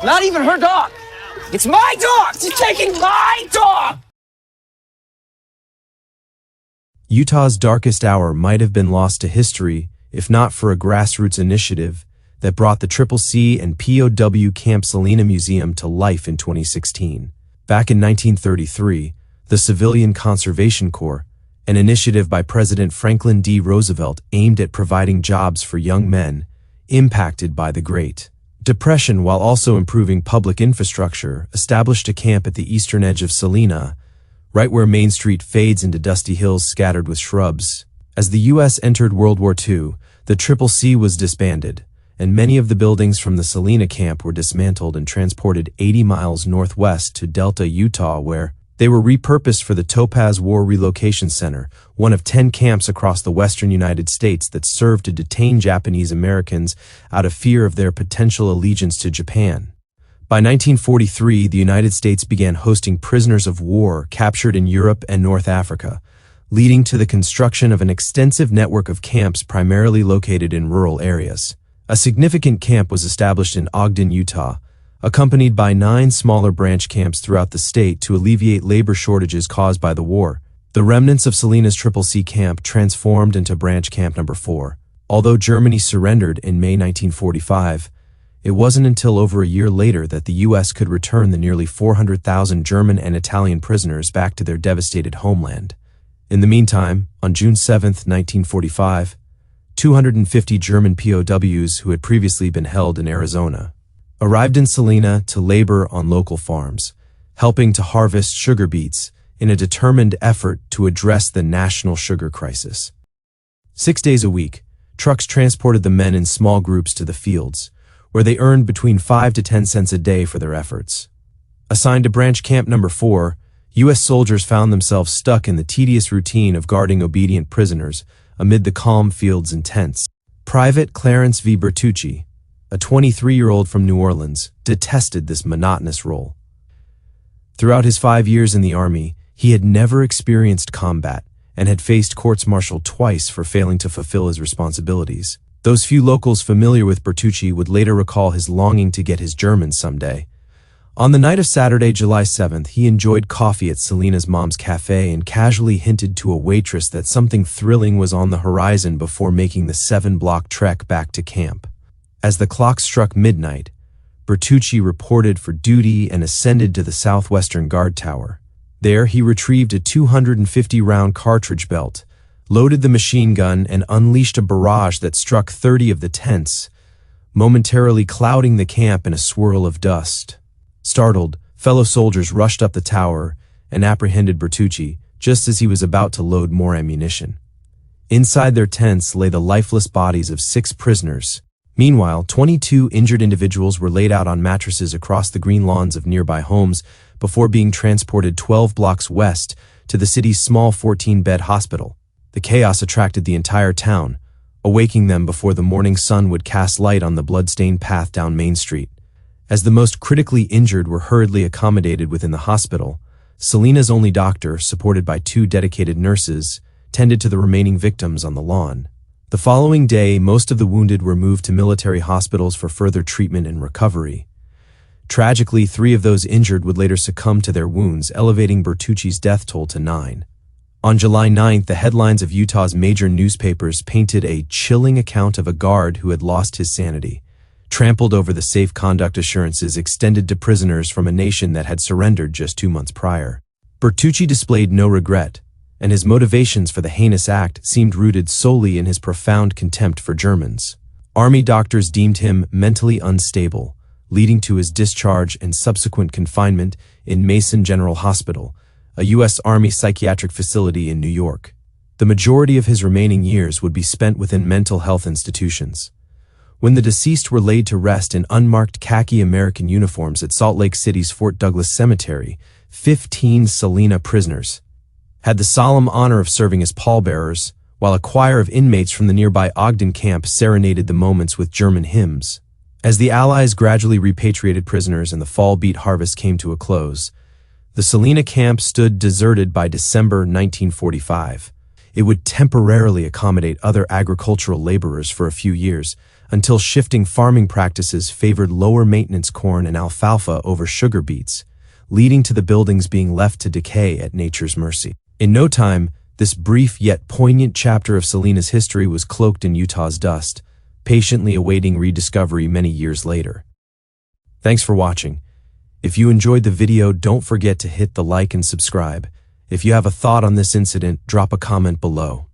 Not even her dog. It's my dog! She's taking my dog! Utah's darkest hour might have been lost to history if not for a grassroots initiative that brought the CCC and POW Camp Salina Museum to life in 2016. Back in 1933, the Civilian Conservation Corps, an initiative by President Franklin D. Roosevelt aimed at providing jobs for young men impacted by the Great Depression while also improving public infrastructure, established a camp at the eastern edge of Salina, right where Main Street fades into dusty hills scattered with shrubs. As the U.S. entered World War II, the CCC was disbanded, and many of the buildings from the Salina camp were dismantled and transported 80 miles northwest to Delta, Utah, where they were repurposed for the Topaz War Relocation Center, one of 10 camps across the western United States that served to detain Japanese Americans out of fear of their potential allegiance to Japan. By 1943, the United States began hosting prisoners of war captured in Europe and North Africa, leading to the construction of an extensive network of camps primarily located in rural areas. A significant camp was established in Ogden, Utah, accompanied by 9 smaller branch camps throughout the state to alleviate labor shortages caused by the war. The remnants of Salina's CCC camp transformed into Branch Camp No. 4. Although Germany surrendered in May 1945, it wasn't until over a year later that the U.S. could return the nearly 400,000 German and Italian prisoners back to their devastated homeland. In the meantime, on June 7, 1945, 250 German POWs who had previously been held in Arizona arrived in Salina to labor on local farms, helping to harvest sugar beets in a determined effort to address the national sugar crisis. 6 days a week, trucks transported the men in small groups to the fields, where they earned between 5 to 10 cents a day for their efforts. Assigned to Branch Camp No. 4, U.S. soldiers found themselves stuck in the tedious routine of guarding obedient prisoners amid the calm fields and tents. Private Clarence V. Bertucci, a 23-year-old from New Orleans, detested this monotonous role. Throughout his 5 years in the Army, he had never experienced combat and had faced courts-martialed twice for failing to fulfill his responsibilities. Those few locals familiar with Bertucci would later recall his longing to get his Germans someday. On the night of Saturday, July 7th, he enjoyed coffee at Salina's mom's cafe and casually hinted to a waitress that something thrilling was on the horizon before making the 7-block trek back to camp. As the clock struck midnight, Bertucci reported for duty and ascended to the southwestern guard tower. There, he retrieved a 250-round cartridge belt, loaded the machine gun, and unleashed a barrage that struck 30 of the tents, momentarily clouding the camp in a swirl of dust. Startled, fellow soldiers rushed up the tower and apprehended Bertucci just as he was about to load more ammunition. Inside their tents lay the lifeless bodies of 6 prisoners. Meanwhile, 22 injured individuals were laid out on mattresses across the green lawns of nearby homes before being transported 12 blocks west to the city's small 14-bed hospital. The chaos attracted the entire town, awaking them before the morning sun would cast light on the blood-stained path down Main Street. As the most critically injured were hurriedly accommodated within the hospital, Salina's only doctor, supported by 2 dedicated nurses, tended to the remaining victims on the lawn. The following day, most of the wounded were moved to military hospitals for further treatment and recovery. Tragically, 3 of those injured would later succumb to their wounds, elevating Bertucci's death toll to 9. On July 9th, the headlines of Utah's major newspapers painted a chilling account of a guard who had lost his sanity, trampled over the safe conduct assurances extended to prisoners from a nation that had surrendered just 2 months prior. Bertucci displayed no regret, and his motivations for the heinous act seemed rooted solely in his profound contempt for Germans. Army doctors deemed him mentally unstable, leading to his discharge and subsequent confinement in Mason General Hospital, a U.S. Army psychiatric facility in New York. The majority of his remaining years would be spent within mental health institutions. When the deceased were laid to rest in unmarked khaki American uniforms at Salt Lake City's Fort Douglas Cemetery, 15 Salina prisoners had the solemn honor of serving as pallbearers, while a choir of inmates from the nearby Ogden camp serenaded the moments with German hymns. As the Allies gradually repatriated prisoners and the fall beet harvest came to a close, the Salina camp stood deserted by December 1945. It would temporarily accommodate other agricultural laborers for a few years, until shifting farming practices favored lower maintenance corn and alfalfa over sugar beets, leading to the buildings being left to decay at nature's mercy. In no time, this brief yet poignant chapter of Salina's history was cloaked in Utah's dust, patiently awaiting rediscovery many years later. Thanks for watching. If you enjoyed the video, don't forget to hit the like and subscribe. If you have a thought on this incident, drop a comment below.